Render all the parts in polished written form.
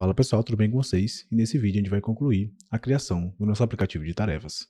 Fala pessoal, tudo bem com vocês? E nesse vídeo a gente vai concluir a criação do nosso aplicativo de tarefas.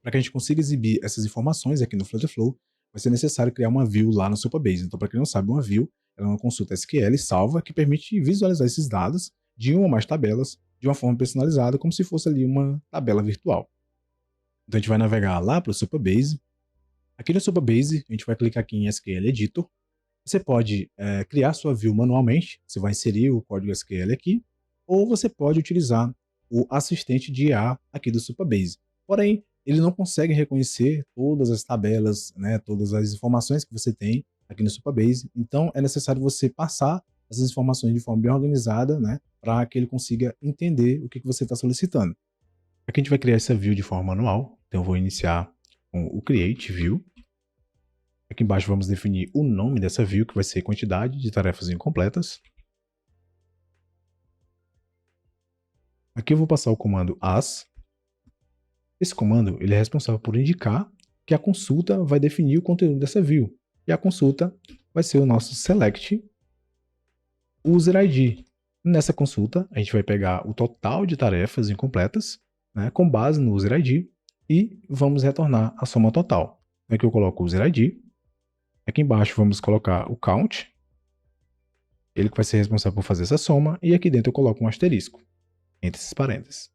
Para que a gente consiga exibir essas informações aqui no Flutterflow, vai ser necessário criar uma view lá no Supabase. Então, para quem não sabe, uma view ela é uma consulta SQL salva que permite visualizar esses dados de uma ou mais tabelas de uma forma personalizada, como se fosse ali uma tabela virtual. Então a gente vai navegar lá para o Supabase. Aqui no Supabase, a gente vai clicar aqui em SQL Editor. Você pode criar sua view manualmente, você vai inserir o código SQL aqui, ou você pode utilizar o assistente de IA aqui do Supabase. Porém, ele não consegue reconhecer todas as tabelas, né, todas as informações que você tem aqui no Supabase, então é necessário você passar essas informações de forma bem organizada, né, para que ele consiga entender o que você está solicitando. Aqui a gente vai criar essa view de forma manual, então eu vou iniciar com o Create View. Aqui embaixo vamos definir o nome dessa view, que vai ser quantidade de tarefas incompletas. Aqui eu vou passar o comando as. Esse comando ele é responsável por indicar que a consulta vai definir o conteúdo dessa view. E a consulta vai ser o nosso select user ID. Nessa consulta, a gente vai pegar o total de tarefas incompletas, né, com base no user ID, e vamos retornar a soma total. Aqui eu coloco o user ID. Aqui embaixo vamos colocar o count, ele que vai ser responsável por fazer essa soma, e aqui dentro eu coloco um asterisco entre esses parênteses.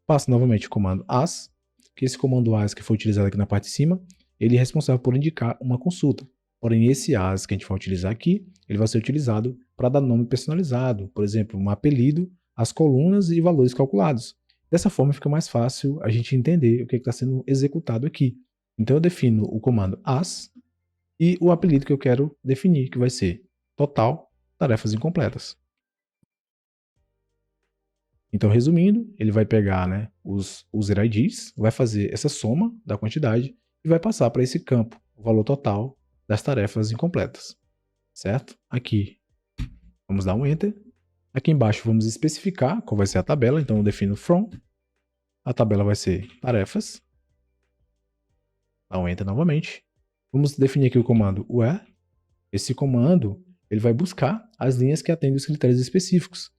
Passo novamente o comando as, que esse comando as que foi utilizado aqui na parte de cima, ele é responsável por indicar uma consulta. Porém, esse as que a gente vai utilizar aqui, ele vai ser utilizado para dar nome personalizado, por exemplo, um apelido, as colunas e valores calculados. Dessa forma fica mais fácil a gente entender o que está sendo executado aqui. Então eu defino o comando as e o apelido que eu quero definir, que vai ser total tarefas incompletas. Então, resumindo, ele vai pegar, né, os user IDs, vai fazer essa soma da quantidade e vai passar para esse campo o valor total das tarefas incompletas, certo? Aqui, vamos dar um Enter. Aqui embaixo, vamos especificar qual vai ser a tabela. Então, eu defino from. A tabela vai ser tarefas. Dá um Enter novamente. Vamos definir aqui o comando where. Esse comando ele vai buscar as linhas que atendem os critérios específicos.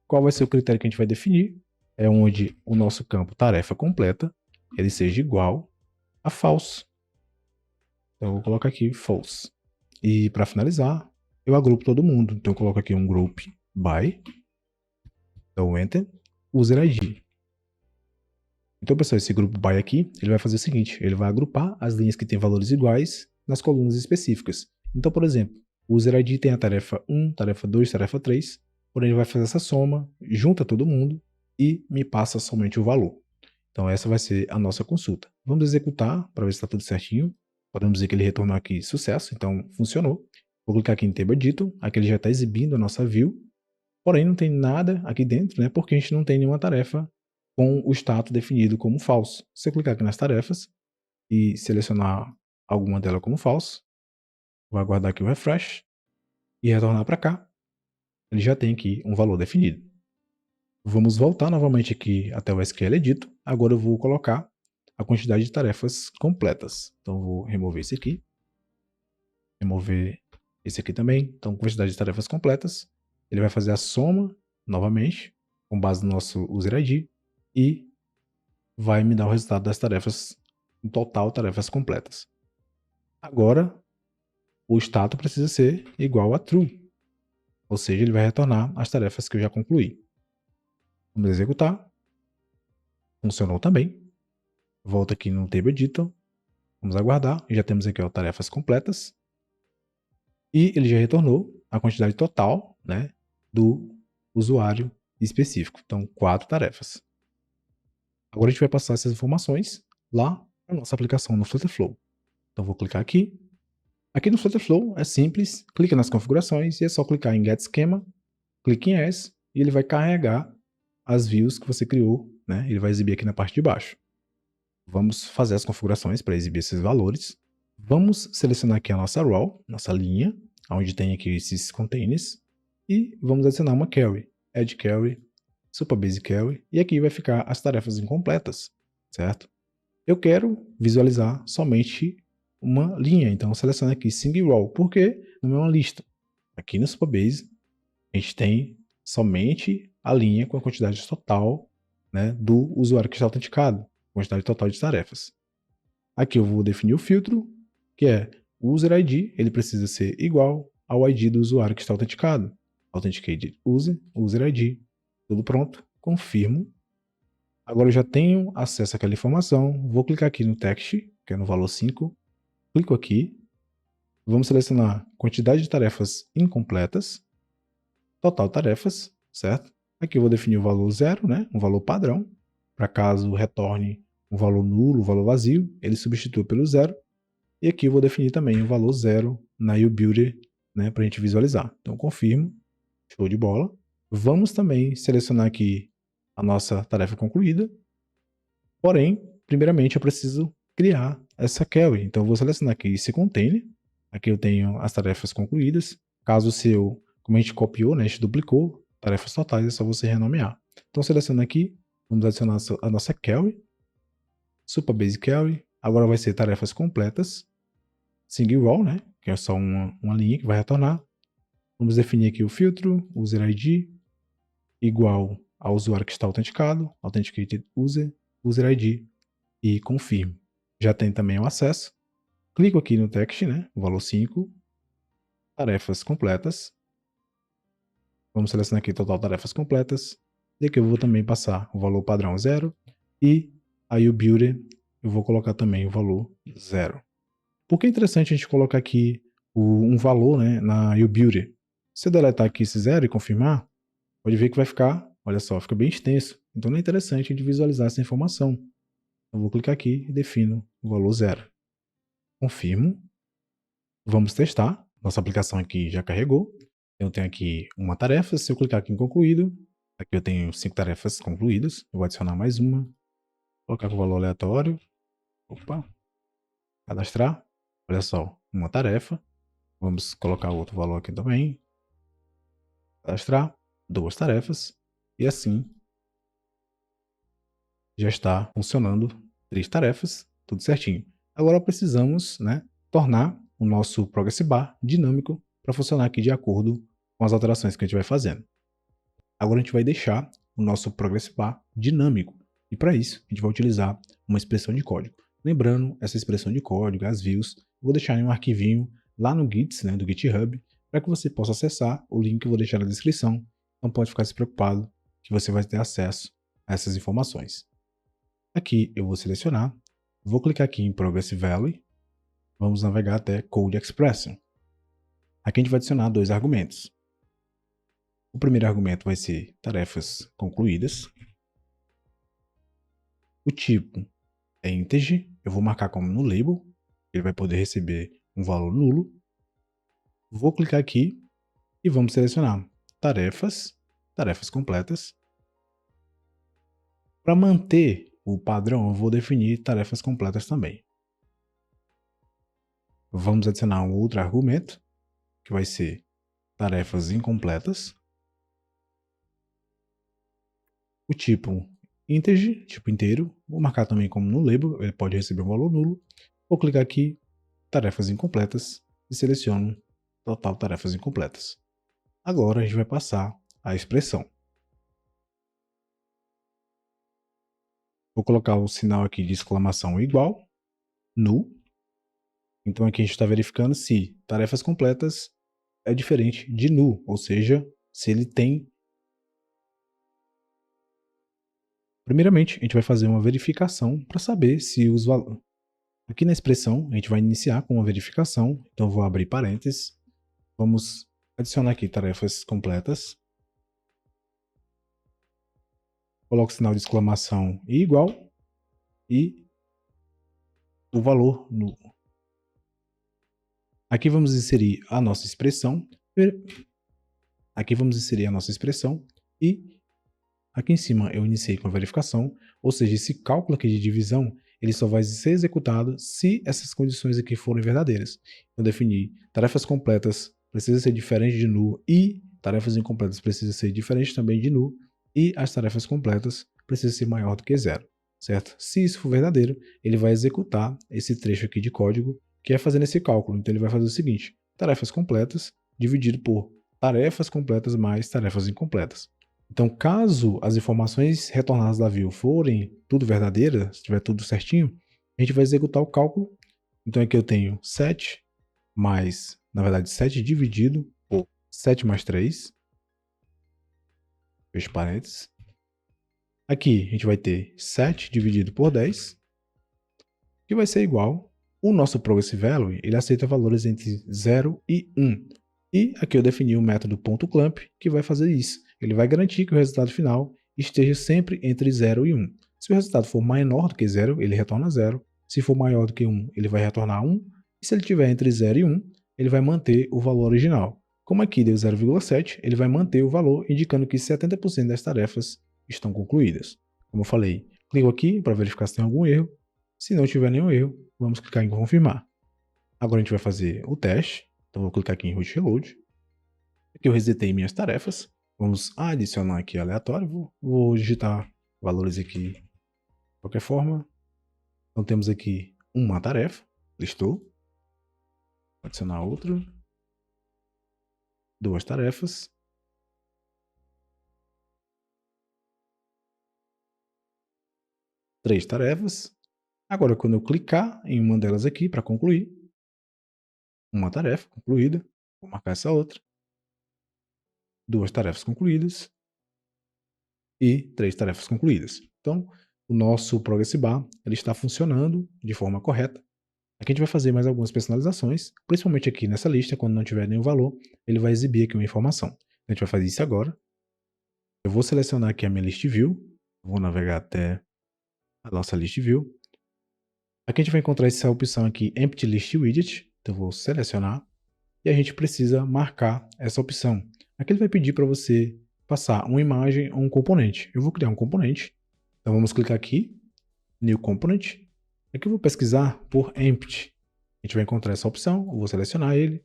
Qual vai ser o critério que a gente vai definir? É onde o nosso campo tarefa completa ele seja igual a false. Então eu vou colocar aqui false. E para finalizar, eu agrupo todo mundo. Então eu coloco aqui um group by, então enter, user ID. Então pessoal, esse grupo by aqui, ele vai fazer o seguinte, ele vai agrupar as linhas que têm valores iguais nas colunas específicas. Então, por exemplo, o user ID tem a tarefa 1, tarefa 2, tarefa 3, porém ele vai fazer essa soma, junta todo mundo e me passa somente o valor. Então essa vai ser a nossa consulta. Vamos executar para ver se está tudo certinho. Podemos dizer que ele retornou aqui sucesso, então funcionou. Vou clicar aqui em Table Editor, aqui ele já está exibindo a nossa view, porém não tem nada aqui dentro, né, porque a gente não tem nenhuma tarefa com o status definido como falso. Se eu clicar aqui nas tarefas e selecionar alguma delas como falso, vou aguardar aqui o refresh e retornar para cá, ele já tem aqui um valor definido. Vamos voltar novamente aqui até o SQL Editor. Agora eu vou colocar a quantidade de tarefas completas. Então, eu vou remover esse aqui. Remover esse aqui também. Então, quantidade de tarefas completas. Ele vai fazer a soma novamente, com base no nosso user ID. E vai me dar o resultado das tarefas, no total, tarefas completas. Agora, o status precisa ser igual a true. Ou seja, ele vai retornar as tarefas que eu já concluí. Vamos executar. Funcionou também. Volto aqui no Table Editor. Vamos aguardar. Já temos aqui ó, tarefas completas. E ele já retornou a quantidade total, né, do usuário específico. Então, 4 tarefas. Agora a gente vai passar essas informações lá na nossa aplicação no Flutterflow. Então, vou clicar aqui. Aqui no Flutterflow é simples. Clica nas configurações e é só clicar em Get Schema. Clique em As e ele vai carregar as views que você criou, né? Ele vai exibir aqui na parte de baixo. Vamos fazer as configurações para exibir esses valores. Vamos selecionar aqui a nossa row, nossa linha, onde tem aqui esses containers, e vamos adicionar uma query, add query, Supabase query, e aqui vai ficar as tarefas incompletas, certo? Eu quero visualizar somente uma linha, então seleciono aqui single row, porque não é uma lista. Aqui no Supabase a gente tem somente a linha com a quantidade total, né, do usuário que está autenticado, quantidade total de tarefas. Aqui eu vou definir o filtro, que é o user ID, ele precisa ser igual ao ID do usuário que está autenticado. Authenticated user ID. Tudo pronto, confirmo. Agora eu já tenho acesso àquela informação, vou clicar aqui no text, que é no valor 5, clico aqui, vamos selecionar quantidade de tarefas incompletas, total tarefas, certo? Aqui eu vou definir o valor 0, né? Um valor padrão, para caso retorne um valor nulo, um valor vazio, ele substitui pelo 0. E aqui eu vou definir também o valor 0 na uBuilder, né, para a gente visualizar. Então confirmo, show de bola. Vamos também selecionar aqui a nossa tarefa concluída. Porém, primeiramente eu preciso criar essa query. Então eu vou selecionar aqui esse container. Aqui eu tenho as tarefas concluídas. Caso o seu, como a gente copiou, né, a gente duplicou, tarefas totais, é só você renomear. Então seleciono aqui, vamos adicionar a nossa query. Supabase query. Agora vai ser tarefas completas. Single row, né, que é só uma linha que vai retornar. Vamos definir aqui o filtro, user ID, igual ao usuário que está autenticado, authenticated user, user ID, e confirmo. Já tem também o acesso. Clico aqui no text, né, o valor 5, tarefas completas. Vamos selecionar aqui total tarefas completas. E aqui eu vou também passar o valor padrão 0. E aí o builder eu vou colocar também o valor 0. Por que é interessante a gente colocar aqui um valor, né, na uBuilder? Se eu deletar aqui esse 0 e confirmar, pode ver que vai ficar, olha só, fica bem extenso. Então não é interessante a gente visualizar essa informação. Eu vou clicar aqui e defino o valor 0. Confirmo. Vamos testar. Nossa aplicação aqui já carregou. Eu tenho aqui uma tarefa. Se eu clicar aqui em concluído, aqui eu tenho 5 tarefas concluídas. Eu vou adicionar mais uma. Colocar com o valor aleatório. Opa. Cadastrar. Olha só, uma tarefa. Vamos colocar outro valor aqui também. Cadastrar. 2 tarefas. E assim já está funcionando 3 tarefas. Tudo certinho. Agora precisamos, né, tornar o nosso Progress Bar dinâmico para funcionar aqui de acordo com as alterações que a gente vai fazendo. Agora a gente vai deixar o nosso Progress Bar dinâmico. E para isso, a gente vai utilizar uma expressão de código. Lembrando, essa expressão de código, as views, eu vou deixar em um arquivinho lá no Git, né, do GitHub, para que você possa acessar. O link eu vou deixar na descrição. Não pode ficar despreocupado que você vai ter acesso a essas informações. Aqui eu vou selecionar, vou clicar aqui em Progress Value, vamos navegar até Code Expression. Aqui a gente vai adicionar 2 argumentos. O primeiro argumento vai ser tarefas concluídas. O tipo é integer, eu vou marcar como no label, ele vai poder receber um valor nulo. Vou clicar aqui e vamos selecionar tarefas completas. Para manter o padrão, eu vou definir tarefas completas também. Vamos adicionar um outro argumento, que vai ser tarefas incompletas. O tipo integer, tipo inteiro, vou marcar também como no label, ele pode receber um valor nulo. Vou clicar aqui, tarefas incompletas, e seleciono total tarefas incompletas. Agora a gente vai passar a expressão. Vou colocar o sinal aqui de exclamação igual, null. Então aqui a gente está verificando se tarefas completas é diferente de null, ou seja, se ele tem. Primeiramente, a gente vai fazer uma verificação para saber se os valores. Aqui na expressão, a gente vai iniciar com uma verificação. Então, eu vou abrir parênteses. Vamos adicionar aqui tarefas completas. Coloco o sinal de exclamação e igual. E o valor null. Aqui vamos inserir a nossa expressão. Aqui vamos inserir a nossa expressão. E aqui em cima eu iniciei com a verificação. Ou seja, esse cálculo aqui de divisão, ele só vai ser executado se essas condições aqui forem verdadeiras. Eu defini tarefas completas precisa ser diferente de null e tarefas incompletas precisa ser diferente também de null e as tarefas completas precisam ser maior do que zero, certo? Se isso for verdadeiro, ele vai executar esse trecho aqui de código que é fazendo esse cálculo. Então ele vai fazer o seguinte, tarefas completas dividido por tarefas completas mais tarefas incompletas. Então, caso as informações retornadas da view forem tudo verdadeiras, se tiver tudo certinho, a gente vai executar o cálculo. Então aqui eu tenho 7 mais, na verdade, 7 dividido por 7 mais 3, fecha parênteses. Aqui a gente vai ter 7 dividido por 10, que vai ser igual. O nosso progressive value, ele aceita valores entre 0 e 1. E aqui eu defini o método .clamp, que vai fazer isso. Ele vai garantir que o resultado final esteja sempre entre 0 e 1. Se o resultado for menor do que 0, ele retorna 0. Se for maior do que 1, ele vai retornar 1. E se ele estiver entre 0 e 1, ele vai manter o valor original. Como aqui deu 0,7, ele vai manter o valor, indicando que 70% das tarefas estão concluídas. Como eu falei, clico aqui para verificar se tem algum erro. Se não tiver nenhum erro, vamos clicar em confirmar. Agora a gente vai fazer o teste. Então vou clicar aqui em root reload. Aqui eu resetei minhas tarefas. Vamos adicionar aqui aleatório. Vou digitar valores aqui de qualquer forma. Então temos aqui uma tarefa. Listou. Vou adicionar outra. 2 tarefas. 3 tarefas. Agora, quando eu clicar em uma delas aqui para concluir, uma tarefa concluída, vou marcar essa outra, 2 tarefas concluídas e 3 tarefas concluídas. Então, o nosso Progress Bar ele está funcionando de forma correta. Aqui a gente vai fazer mais algumas personalizações, principalmente aqui nessa lista, quando não tiver nenhum valor, ele vai exibir aqui uma informação. A gente vai fazer isso agora. Eu vou selecionar aqui a minha list view, vou navegar até a nossa list view. Aqui a gente vai encontrar essa opção aqui, Empty List Widget. Então eu vou selecionar e a gente precisa marcar essa opção. Aqui ele vai pedir para você passar uma imagem ou um componente. Eu vou criar um componente. Então vamos clicar aqui, New Component. Aqui eu vou pesquisar por Empty. A gente vai encontrar essa opção, eu vou selecionar ele.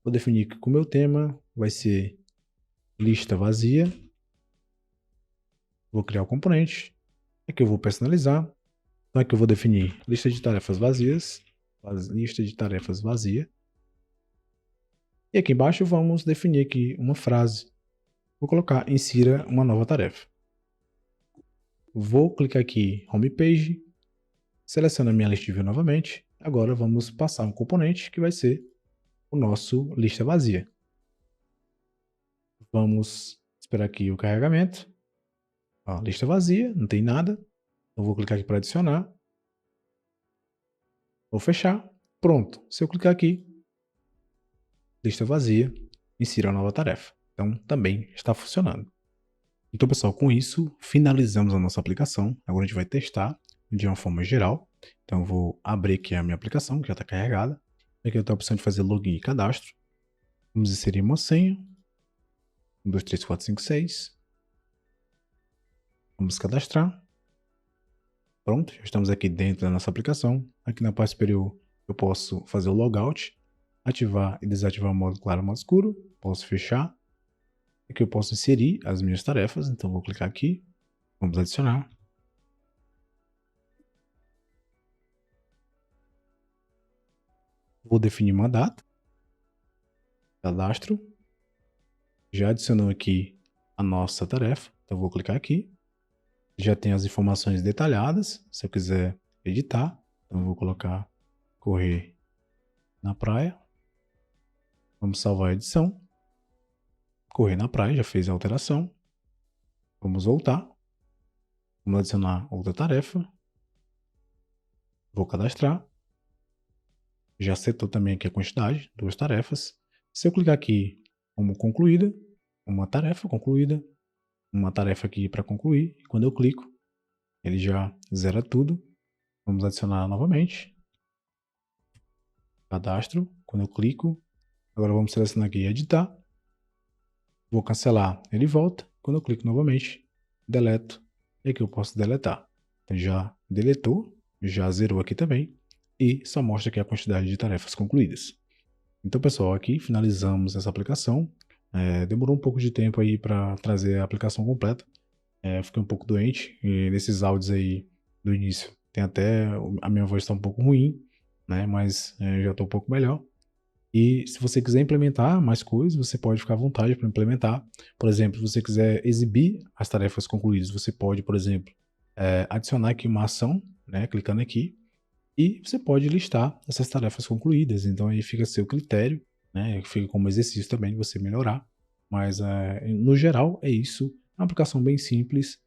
Vou definir que o meu tema vai ser lista vazia. Vou criar o componente. Aqui eu vou personalizar. Então aqui eu vou definir lista de tarefas vazias. Lista de tarefas vazia. E aqui embaixo vamos definir aqui uma frase. Vou colocar insira uma nova tarefa. Vou clicar aqui Home Page. Seleciono a minha list view novamente. Agora vamos passar um componente que vai ser o nosso lista vazia. Vamos esperar aqui o carregamento. Ó, lista vazia, não tem nada. Eu vou clicar aqui para adicionar. Vou fechar. Pronto. Se eu clicar aqui, lista vazia, insira a nova tarefa. Então também está funcionando. Então pessoal, com isso finalizamos a nossa aplicação. Agora a gente vai testar de uma forma geral. Então eu vou abrir aqui a minha aplicação, que já está carregada. Aqui eu tenho a opção de fazer login e cadastro. Vamos inserir uma senha. 1, 2, 3, 4, 5, 6. Vamos cadastrar. Pronto, já estamos aqui dentro da nossa aplicação. Aqui na parte superior eu posso fazer o logout, ativar e desativar o modo claro e modo escuro. Posso fechar. Aqui eu posso inserir as minhas tarefas, então vou clicar aqui. Vamos adicionar. Vou definir uma data. Cadastro. Já adicionou aqui a nossa tarefa, então vou clicar aqui. Já tem as informações detalhadas, se eu quiser editar, então eu vou colocar correr na praia. Vamos salvar a edição. Correr na praia, já fez a alteração. Vamos voltar. Vamos adicionar outra tarefa. Vou cadastrar. Já setou também aqui a quantidade, 2 tarefas. Se eu clicar aqui como concluída, uma tarefa concluída, uma tarefa aqui para concluir, e quando eu clico, ele já zera tudo. Vamos adicionar novamente. Cadastro, quando eu clico. Agora vamos selecionar aqui editar. Vou cancelar, ele volta. Quando eu clico novamente, deleto. E aqui eu posso deletar. Então já deletou, já zerou aqui também. E só mostra aqui a quantidade de tarefas concluídas. Então pessoal, aqui finalizamos essa aplicação. Demorou um pouco de tempo aí para trazer a aplicação completa. Fiquei um pouco doente e nesses áudios aí do início tem até a minha voz está um pouco ruim, né? Mas já estou um pouco melhor. E se você quiser implementar mais coisas, você pode ficar à vontade para implementar. Por exemplo, se você quiser exibir as tarefas concluídas, você pode, por exemplo, adicionar aqui uma ação, né, clicando aqui, e você pode listar essas tarefas concluídas. Então aí fica a seu critério, né, fica como exercício também de você melhorar. Mas no geral é isso. É uma aplicação bem simples,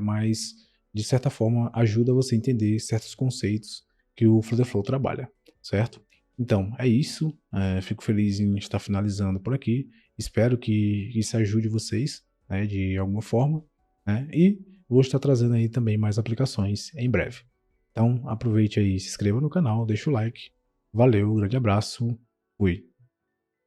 mas de certa forma ajuda você a entender certos conceitos que o Fluterflow trabalha, certo? Então, é isso. Fico feliz em estar finalizando por aqui. Espero que isso ajude vocês, né, de alguma forma, né? E vou estar trazendo aí também mais aplicações em breve. Então, aproveite aí, se inscreva no canal, deixa o like. Valeu, grande abraço, fui.